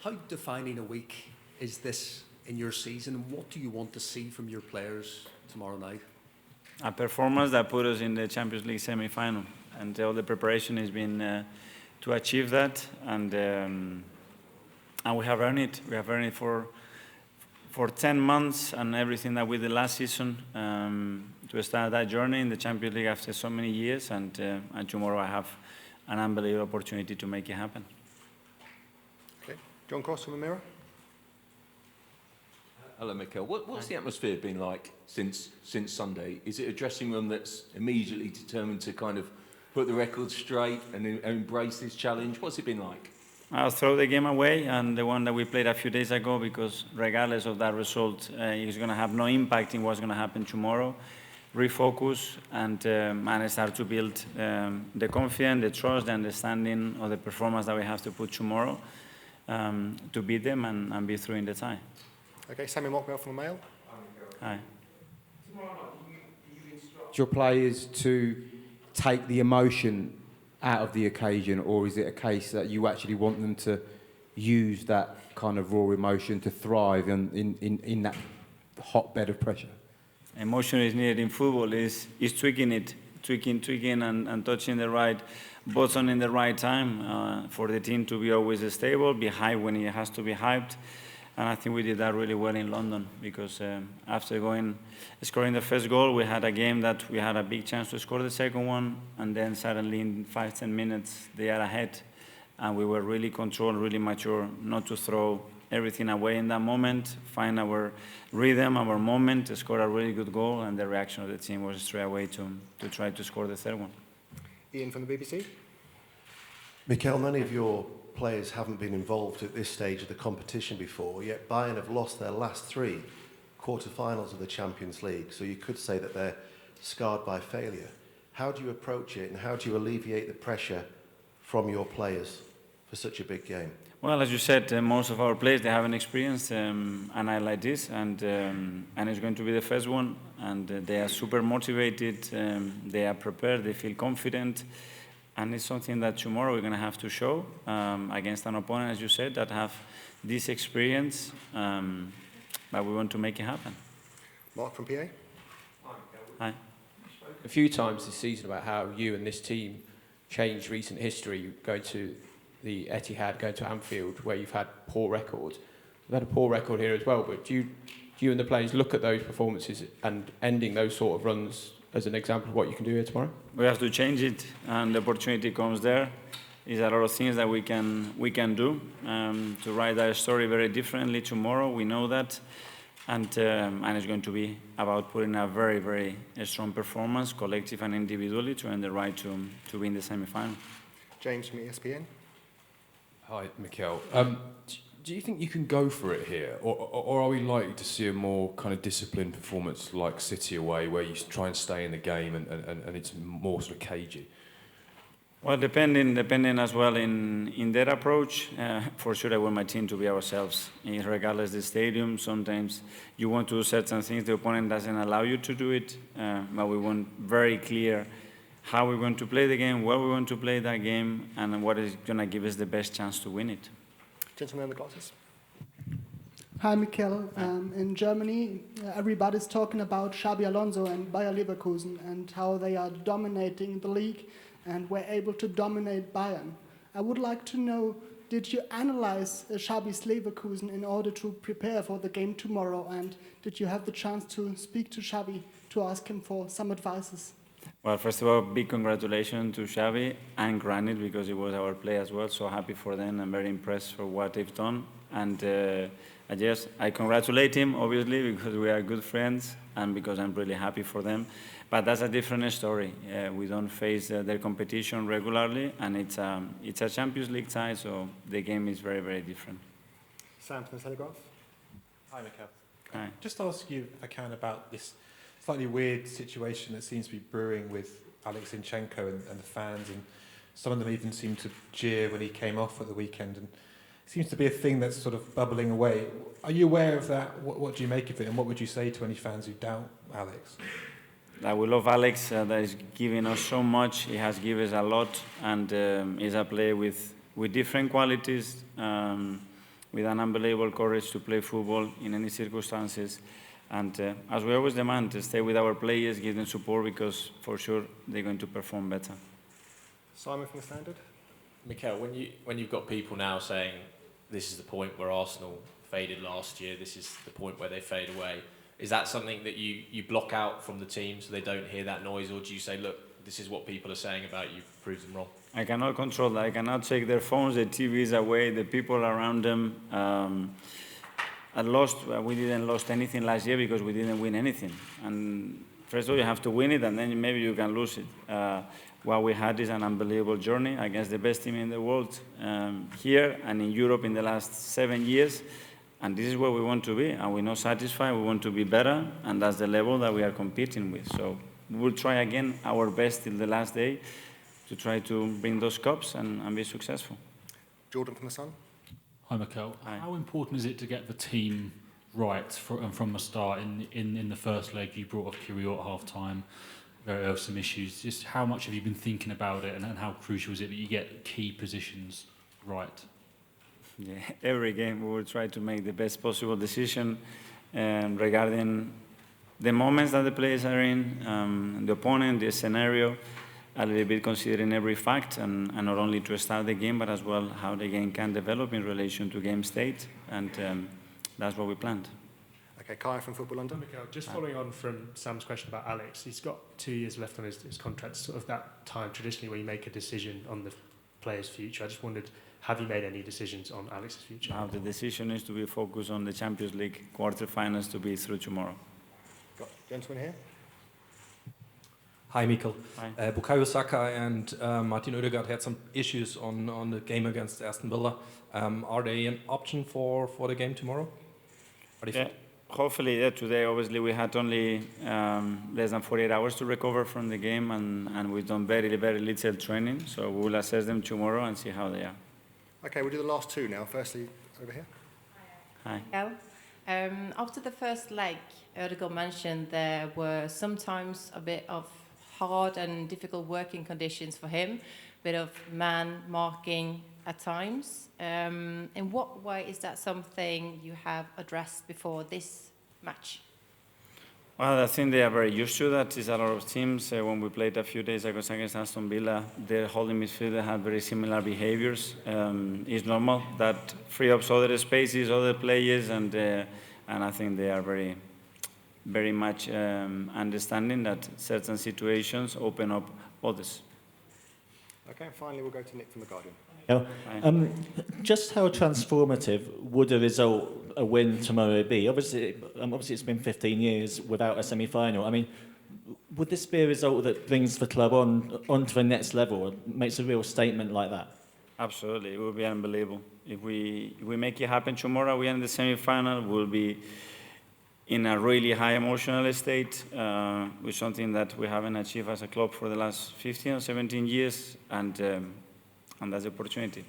How defining a week is this in your season, and what do you want to see from your players tomorrow night? A performance that put us in the Champions League semi-final, and all the preparation has been to achieve that, and we have earned it. We have earned it for 10 months and everything that we did last season to start that journey in the Champions League after so many years, and tomorrow I have an unbelievable opportunity to make it happen. Okay, John Cross from the Mirror. Hello, Mikel. What's the atmosphere been like since Sunday? Is it a dressing room that's immediately determined to kind of put the record straight and embrace this challenge? What's it been like? I'll throw the game away, and the one that we played a few days ago, because regardless of that result, it's going to have no impact in what's going to happen tomorrow. Refocus and start to build the confidence, the trust, the understanding of the performance that we have to put tomorrow to beat them and be through in the tie. Okay, Samuel Mockbell from the Mail. Hi. Tomorrow night, do you instruct your players to take the emotion out of the occasion, or is it a case that you actually want them to use that kind of raw emotion to thrive in that hotbed of pressure? Emotion is needed in football, is tweaking it, tweaking and touching the right button in the right time for the team to be always stable, be hyped when it has to be hyped. And I think we did that really well in London, because after scoring the first goal, we had a game that we had a big chance to score the second one, and then suddenly in 5-10 minutes they are ahead, and we were really controlled, really mature, not to throw everything away in that moment, find our rhythm, our moment, to score a really good goal, and the reaction of the team was straight away to try to score the third one. Ian from the BBC. Mikel, many of your players haven't been involved at this stage of the competition before, yet Bayern have lost their last 3 quarter-finals of the Champions League, so you could say that they're scarred by failure. How do you approach it, and how do you alleviate the pressure from your players for such a big game? Well, as you said, most of our players, they haven't experienced a night like this, and it's going to be the first one, and they are super motivated, they are prepared, they feel confident. And it's something that tomorrow we're going to have to show against an opponent, as you said, that have this experience, but we want to make it happen. Mark from PA. Hi. A few times this season about how you and this team changed recent history, going to the Etihad, going to Anfield, where you've had poor records. We've had a poor record here as well, but do you and the players look at those performances and ending those sort of runs as an example of what you can do here tomorrow? We have to change it, and the opportunity comes there. There's a lot of things that we can do to write that story very differently tomorrow. We know that, and it's going to be about putting a very, very strong performance, collective and individually, to earn the right to win the semi-final. James from ESPN. Hi, Mikel. Do you think you can go for it here, or are we likely to see a more kind of disciplined performance like City away, where you try and stay in the game and it's more sort of cagey? Well, depending as well in their approach, for sure I want my team to be ourselves. Regardless of the stadium, sometimes you want to do certain things, the opponent doesn't allow you to do it, but we want very clear how we're going to play the game, where we want to play that game, and what is going to give us the best chance to win it. Gentleman in the glasses. Hi, Mikel. In Germany, everybody's talking about Xabi Alonso and Bayer Leverkusen and how they are dominating the league and were able to dominate Bayern. I would like to know, did you analyze Xabi's Leverkusen in order to prepare for the game tomorrow, and did you have the chance to speak to Xabi to ask him for some advices? Well, first of all, big congratulations to Xabi and Granit, because it was our play as well. So happy for them. I'm very impressed for what they've done. And I congratulate him, obviously, because we are good friends and because I'm really happy for them. But that's a different story. We don't face their competition regularly, and it's a Champions League tie, so the game is very, very different. Sam from the Telegraph. Hi, Mikel. Hi. Just ask you, if I can, about this slightly weird situation that seems to be brewing with Alex Zinchenko and the fans, and some of them even seem to jeer when he came off at the weekend, and it seems to be a thing that's sort of bubbling away. Are you aware of that? What do you make of it, and what would you say to any fans who doubt Alex? We love Alex, that is giving us so much. He has given us a lot, and is a player with different qualities, with an unbelievable courage to play football in any circumstances. And as we always demand, to stay with our players, give them support, because for sure they're going to perform better. Simon from the Standard. Mikel, when you've got people now saying this is the point where Arsenal faded last year, this is the point where they fade away, is that something that you block out from the team so they don't hear that noise, or do you say, look, this is what people are saying about you, prove them wrong? I cannot control that. I cannot take their phones, the TVs away, the people around them. We didn't lose anything last year because we didn't win anything. And first of all, you have to win it, and then maybe you can lose it. What we had is an unbelievable journey against the best team in the world here and in Europe in the last 7 years. And this is where we want to be, and we're not satisfied. We want to be better, and that's the level that we are competing with. So we'll try again our best till the last day to try to bring those cups and be successful. Jordan from the Sun. Hi, Mikel. Hi. How important is it to get the team right from the start? In the first leg, you brought off Kyrgios at half-time. There were some issues. Just how much have you been thinking about it, and how crucial is it that you get key positions right? Yeah, every game we will try to make the best possible decision regarding the moments that the players are in, the opponent, the scenario, a little bit considering every fact, and not only to start the game, but as well how the game can develop in relation to game state, and that's what we planned. Okay, Kai from Football London. Mikel, just following on from Sam's question about Alex, he's got 2 years left on his contract, sort of that time traditionally where you make a decision on the player's future. I just wondered, have you made any decisions on Alex's future? Now the decision is to be focused on the Champions League quarterfinals to be through tomorrow. Got a gentleman here. Hi, Mikel. Hi. Bukayo Saka and Martin Odegaard had some issues on the game against Aston Villa. Are they an option for the game tomorrow? Are they fit? Hopefully, today obviously we had only less than 48 hours to recover from the game, and we've done very, very little training, so we will assess them tomorrow and see how they are. Okay, we'll do the last two now. Firstly, over here. Hi. After the first leg, Odegaard mentioned there were sometimes a bit of hard and difficult working conditions for him, a bit of man marking at times. In what way is that something you have addressed before this match? Well, I think they are very used to that. It's a lot of teams. When we played a few days ago against Aston Villa, their holding midfielder had very similar behaviors. It's normal that free up other spaces, other players, and I think they are very much understanding that certain situations open up others. Okay, and finally we'll go to Nick from The Guardian. Just how transformative would a win tomorrow be? Obviously it's been 15 years without a semi-final. I mean, would this be a result that brings the club onto the next level, makes a real statement like that? Absolutely, it would be unbelievable. If we make it happen tomorrow, we end the semi-final, we'll be in a really high emotional state, with something that we haven't achieved as a club for the last 15 or 17 years, and that's the opportunity.